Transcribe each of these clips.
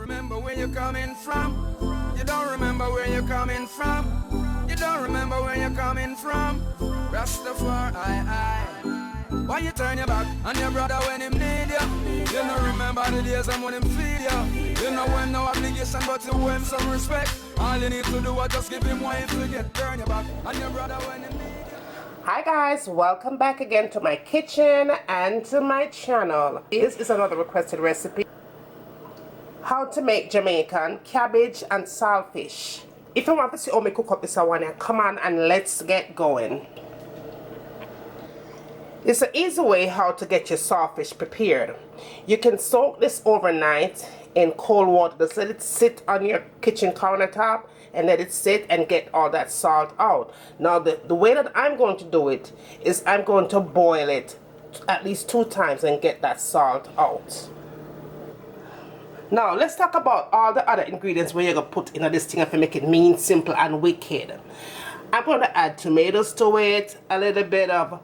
remember where you're coming from. You don't remember where you're coming from. You don't remember where you're coming from. Rastafari, why you turn your back on your brother when him need you? You don't remember the days when him feed you. You know when no obligation but to owe him some respect. All you need to do is just give him what you forget. Turn your back on your brother when him need you. Hi guys, welcome back again to my kitchen and to my channel. This is another requested recipe. How to make Jamaican cabbage and saltfish. If you want to see how me cook up this one, come on and let's get going. It's an easy way how to get your saltfish prepared. You can soak this overnight in cold water. Just let it sit on your kitchen countertop and let it sit and get all that salt out. Now the way that I'm going to do it is I'm going to boil it at least 2 times and get that salt out. Now let's talk about all the other ingredients where you're going to put in this thing to make it mean, simple and wicked. I'm going to add tomatoes to it, a little bit of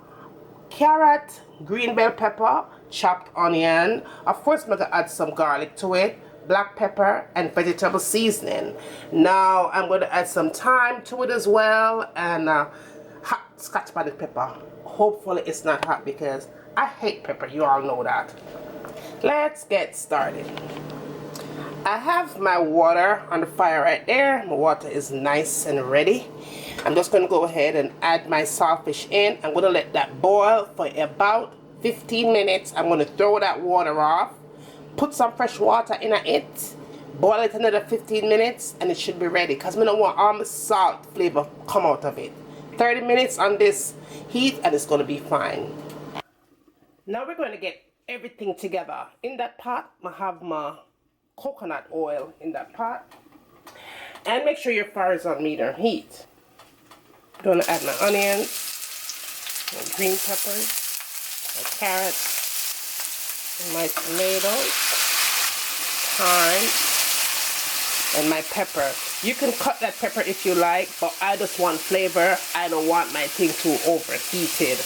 carrot, green bell pepper, chopped onion. Of course I'm going to add some garlic to it, black pepper and vegetable seasoning. Now I'm going to add some thyme to it as well, and hot scotch bonnet pepper. Hopefully it's not hot because I hate pepper, you all know that. Let's get started. I have my water on the fire right there. My water is nice and ready. I'm just going to go ahead and add my saltfish in. I'm going to let that boil for about 15 minutes. I'm going to throw that water off, put some fresh water in it, boil it another 15 minutes, and it should be ready because I don't want all the salt flavor come out of it. 30 minutes on this heat and it's going to be fine. Now we're going to get everything together. In that pot, I have my coconut oil in that pot, and make sure your fire is on medium heat. I'm going to add my onions, my green peppers, my carrots, my tomatoes, thyme, and my pepper. You can cut that pepper if you like, but I just want flavor. I don't want my thing too overheated.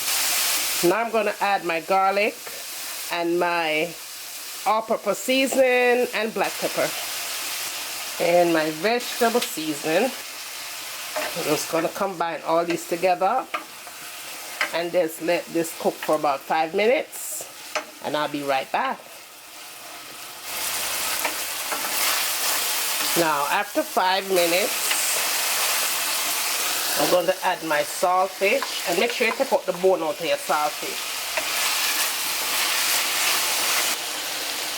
Now I'm going to add my garlic and my all-purpose seasoning and black pepper and my vegetable seasoning. I'm just going to combine all these together and just let this cook for about 5 minutes, and I'll be right back. Now after 5 minutes I'm going to add my saltfish, and make sure you take out the bone out of your saltfish.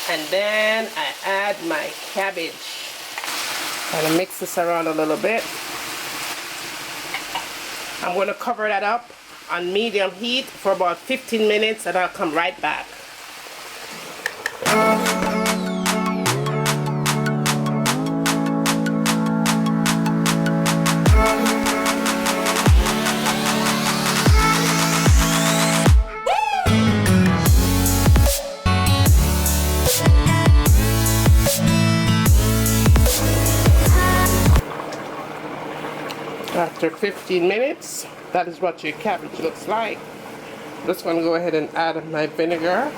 And then I add my cabbage. Kind of mix this around a little bit. I'm going to cover that up on medium heat for about 15 minutes and I'll come right back. After 15 minutes, that is what your cabbage looks like. I'm just going to go ahead and add my vinegar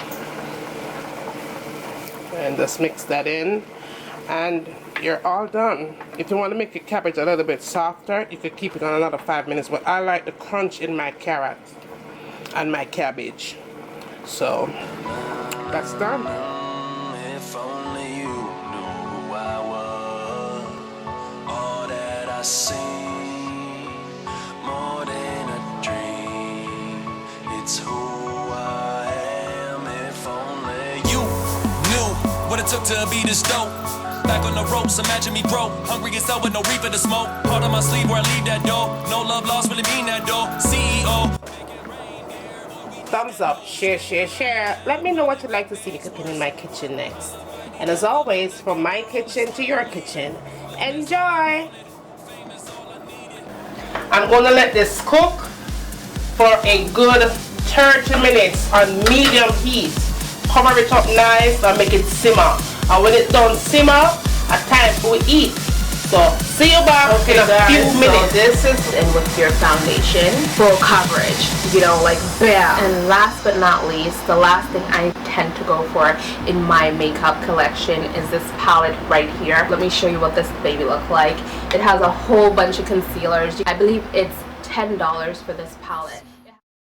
and just mix that in, and you're all done. If you want to make your cabbage a little bit softer, you could keep it on another 5 minutes, but I like the crunch in my carrot and my cabbage. So that's done. If only you knew who I was, all that I see. It's who I am. If only you knew what it took to be this dope. Back on the ropes, imagine me broke, hungry as hell with no reaper to smoke. Part of my sleeve where I leave that door. No love lost, really mean that door. CEO. Thumbs up, share, share, share. Let me know what you'd like to see me cooking in my kitchen next. And as always, from my kitchen to your kitchen, enjoy. I'm going to let this cook for a good 30 minutes on medium heat. Cover it up nice and make it simmer. And when it's done simmer, it's time for we eat. So see you back in a few minutes. So this is in with your foundation, full coverage, you know, like bam. And last but not least, the last thing I tend to go for in my makeup collection is this palette right here. Let me show you what this baby looks like. It has a whole bunch of concealers. I believe it's $10 for this palette.